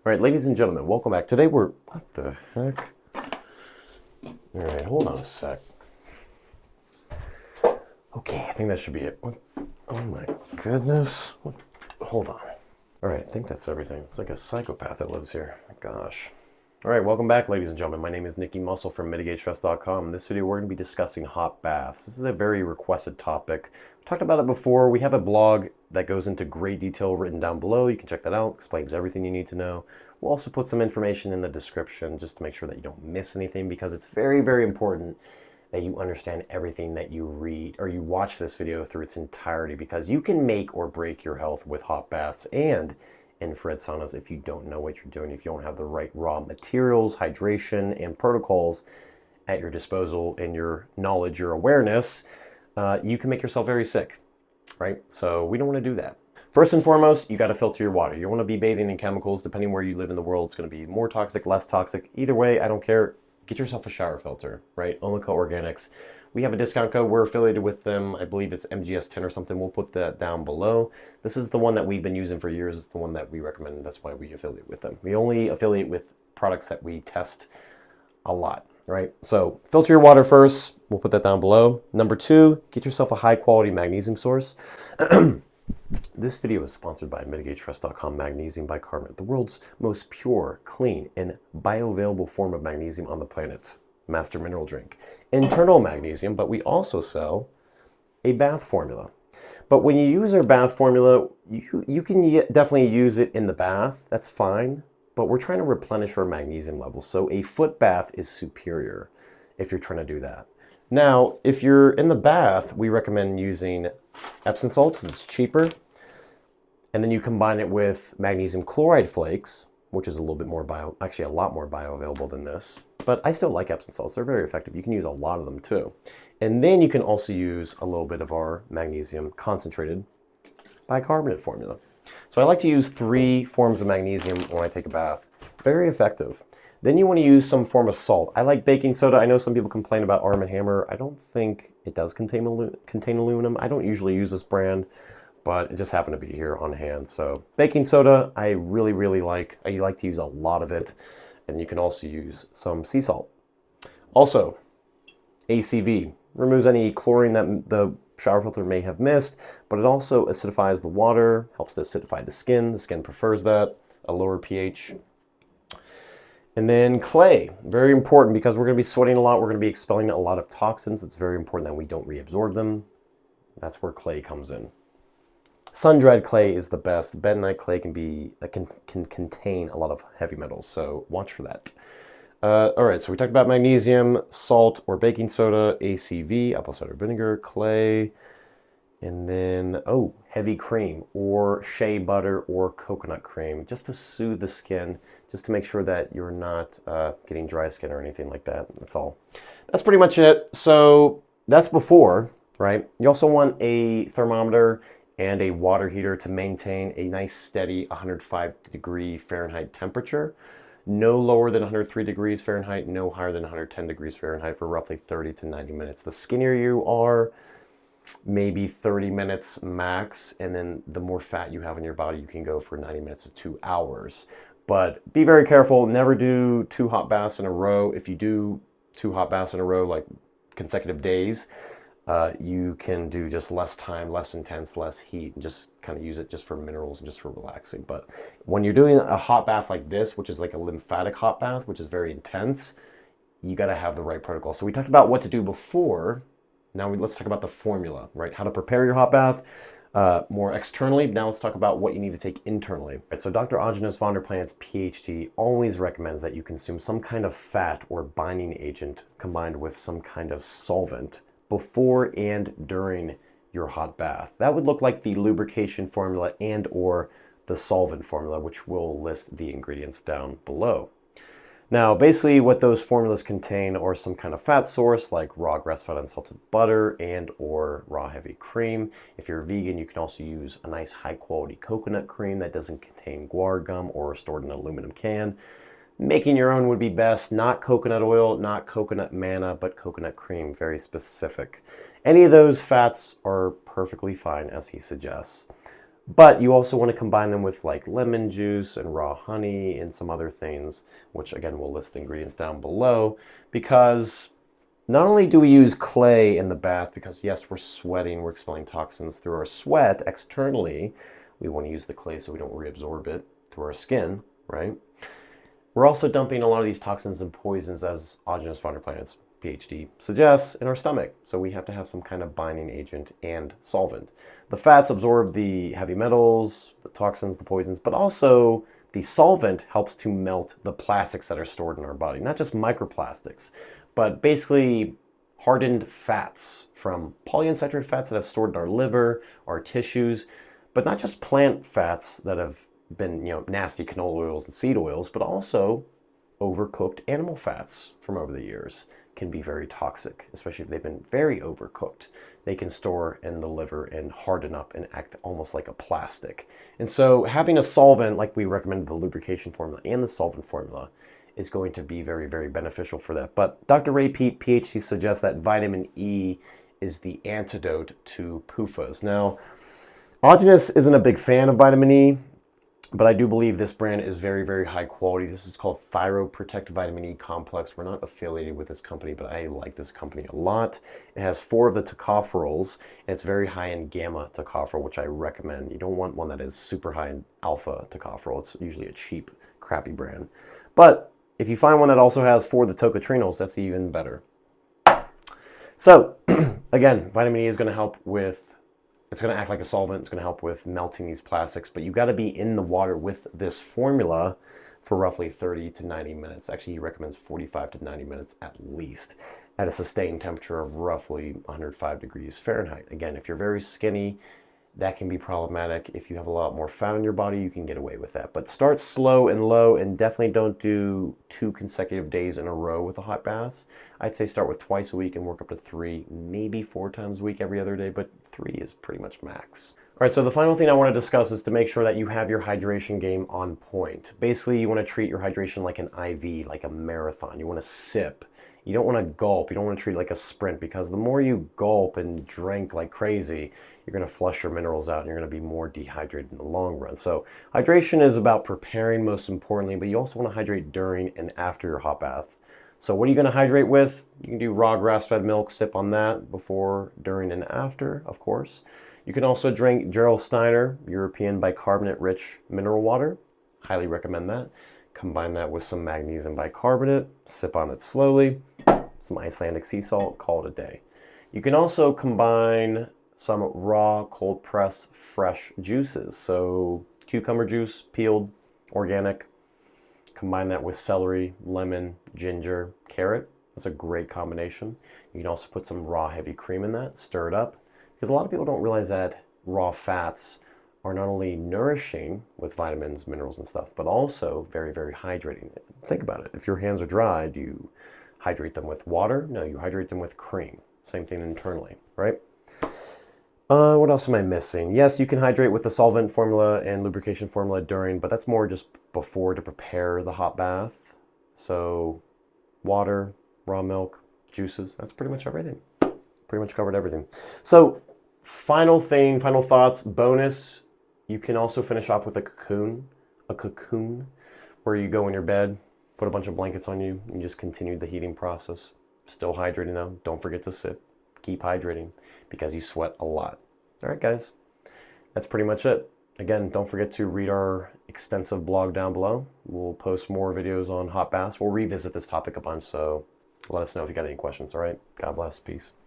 All right, ladies and gentlemen, welcome back. Today what the heck? All right, hold on a sec. Okay, I think that should be it. Oh my goodness. Hold on. All right, I think that's everything. It's like a psychopath that lives here. My gosh. All right, welcome back, ladies and gentlemen. My name is Nicky Muscle from MitigateStress.com. In this video, we're going to be discussing hot baths. This is a very requested topic. We talked about it before. We have a blog that goes into great detail written down below. You can check that out. Explains everything you need to know. We'll also put some information in the description just to make sure that you don't miss anything, because it's very, very important that you understand everything that you read or you watch this video through its entirety, because you can make or break your health with hot baths and infrared saunas if you don't know what you're doing, if you don't have the right raw materials, hydration, and protocols at your disposal, in your knowledge, your awareness, you can make yourself very sick, right? So we don't want to do that. First and foremost, you got to filter your water. You want to be bathing in chemicals. Depending where you live in the world, it's going to be more toxic, less toxic. Either way, I don't care. Get yourself a shower filter, right? Omica Organics. We have a discount code. We're affiliated with them. I believe it's MGS10 or something. We'll put that down below. This is the one that we've been using for years. It's the one that we recommend. That's why we affiliate with them. We only affiliate with products that we test a lot, right? So filter your water first. We'll put that down below. Number two, get yourself a high quality magnesium source. This video is sponsored by MitigateStress.com Magnesium Bicarbonate, the world's most pure, clean, and bioavailable form of magnesium on the planet. Master mineral drink. Internal magnesium, but we also sell a bath formula. But when you use our bath formula, you can definitely use it in the bath. That's fine. But we're trying to replenish our magnesium levels. So a foot bath is superior if you're trying to do that. Now, if you're in the bath, we recommend using Epsom salt because it's cheaper. And then you combine it with magnesium chloride flakes, which is a little bit more actually a lot more bioavailable than this. But I still like Epsom salts. They're very effective. You can use a lot of them too. And then you can also use a little bit of our magnesium concentrated bicarbonate formula. So I like to use 3 forms of magnesium when I take a bath. Very effective. Then you want to use some form of salt. I like baking soda. I know some people complain about Arm & Hammer. I don't think it does contain aluminum. I don't usually use this brand, but it just happened to be here on hand. So baking soda, I really, really like. I like to use a lot of it. And you can also use some sea salt. Also, ACV removes any chlorine that the shower filter may have missed, but it also acidifies the water, helps to acidify the skin. The skin prefers that, a lower pH. And then clay, very important because we're going to be sweating a lot. We're going to be expelling a lot of toxins. It's very important that we don't reabsorb them. That's where clay comes in. Sun-dried clay is the best. Bentonite clay can contain a lot of heavy metals, so watch for that. All right, so we talked about magnesium, salt or baking soda, ACV, apple cider vinegar, clay, and then, heavy cream or shea butter or coconut cream, just to soothe the skin, just to make sure that you're not getting dry skin or anything like that. That's all. That's pretty much it. So that's before, right? You also want a thermometer and a water heater to maintain a nice steady 105-degree Fahrenheit temperature. No lower than 103 degrees Fahrenheit, no higher than 110 degrees Fahrenheit for roughly 30 to 90 minutes. The skinnier you are, maybe 30 minutes max, and then the more fat you have in your body, you can go for 90 minutes to 2 hours. But be very careful, never do 2 hot baths in a row. If you do 2 hot baths in a row, like consecutive days, you can do just less time, less intense, less heat, and just kind of use it just for minerals and just for relaxing. But when you're doing a hot bath like this, which is like a lymphatic hot bath, which is very intense, you got to have the right protocol. So we talked about what to do before. Now let's talk about the formula, right? How to prepare your hot bath more externally. Now let's talk about what you need to take internally. Right, so Dr. Anjanes van der Plant's PhD always recommends that you consume some kind of fat or binding agent combined with some kind of solvent before and during your hot bath. That would look like the lubrication formula and or the solvent formula, which we'll list the ingredients down below. Now, basically what those formulas contain are some kind of fat source like raw grass-fed unsalted butter and or raw heavy cream. If you're vegan, you can also use a nice high-quality coconut cream that doesn't contain guar gum or stored in an aluminum can. Making your own would be best. Not coconut oil, not coconut manna, but coconut cream, very specific. Any of those fats are perfectly fine, as he suggests. But you also want to combine them with like lemon juice and raw honey and some other things, which again, we'll list the ingredients down below, because not only do we use clay in the bath, because yes, we're sweating, we're expelling toxins through our sweat externally. We want to use the clay so we don't reabsorb it through our skin, right? We're also dumping a lot of these toxins and poisons, as Augenesis Vonderplanit's PhD suggests, in our stomach. So we have to have some kind of binding agent and solvent. The fats absorb the heavy metals, the toxins, the poisons, but also the solvent helps to melt the plastics that are stored in our body. Not just microplastics, but basically hardened fats from polyunsaturated fats that have stored in our liver, our tissues, but not just plant fats that have been, nasty canola oils and seed oils, but also overcooked animal fats from over the years can be very toxic, especially if they've been very overcooked. They can store in the liver and harden up and act almost like a plastic. And so having a solvent, like we recommended the lubrication formula and the solvent formula, is going to be very, very beneficial for that. But Dr. Ray Peat, PhD, suggests that vitamin E is the antidote to PUFAs. Now, Augenesis isn't a big fan of vitamin E, but I do believe this brand is very, very high quality. This is called Thyroprotect Vitamin E Complex. We're not affiliated with this company, but I like this company a lot. It has 4 of the tocopherols, and it's very high in gamma tocopherol, which I recommend. You don't want one that is super high in alpha tocopherol. It's usually a cheap, crappy brand. But if you find one that also has 4 of the tocotrienols, that's even better. So, again, vitamin E is going to help with, it's going to act like a solvent. It's going to help with melting these plastics, but you've got to be in the water with this formula for roughly 30 to 90 minutes. Actually, he recommends 45 to 90 minutes at least at a sustained temperature of roughly 105 degrees Fahrenheit. Again, if you're very skinny, that can be problematic. If you have a lot more fat on your body, you can get away with that. But start slow and low, and definitely don't do 2 consecutive days in a row with a hot bath. I'd say start with twice a week and work up to 3, maybe 4 times a week every other day, but 3 is pretty much max. All right, so the final thing I want to discuss is to make sure that you have your hydration game on point. Basically, you want to treat your hydration like an IV, like a marathon. You want to sip. You don't want to gulp. You don't want to treat it like a sprint, because the more you gulp and drink like crazy, you're going to flush your minerals out and you're going to be more dehydrated in the long run. So hydration is about preparing most importantly, but you also want to hydrate during and after your hot bath. So what are you going to hydrate with? You can do raw grass-fed milk, sip on that before, during, and after, of course. You can also drink Gerald Steiner European bicarbonate-rich mineral water. Highly recommend that. Combine that with some magnesium bicarbonate, sip on it slowly, some Icelandic sea salt, call it a day. You can also combine some raw, cold press, fresh juices. So cucumber juice, peeled, organic. Combine that with celery, lemon, ginger, carrot. That's a great combination. You can also put some raw heavy cream in that, stir it up. Because a lot of people don't realize that raw fats are not only nourishing with vitamins, minerals, and stuff, but also very, very hydrating. Think about it. If your hands are dry, do you hydrate them with water? No, you hydrate them with cream. Same thing internally, right? What else am I missing? Yes, you can hydrate with the solvent formula and lubrication formula during, but that's more just before to prepare the hot bath. So water, raw milk, juices, that's pretty much everything. Pretty much covered everything. So final thing, final thoughts, bonus, you can also finish off with a cocoon where you go in your bed, put a bunch of blankets on you, and just continue the heating process. Still hydrating though. Don't forget to sip. Keep hydrating because you sweat a lot. All right, guys, that's pretty much it. Again, don't forget to read our extensive blog down below. We'll post more videos on hot baths. We'll revisit this topic a bunch, so let us know if you got any questions. All right, God bless. Peace.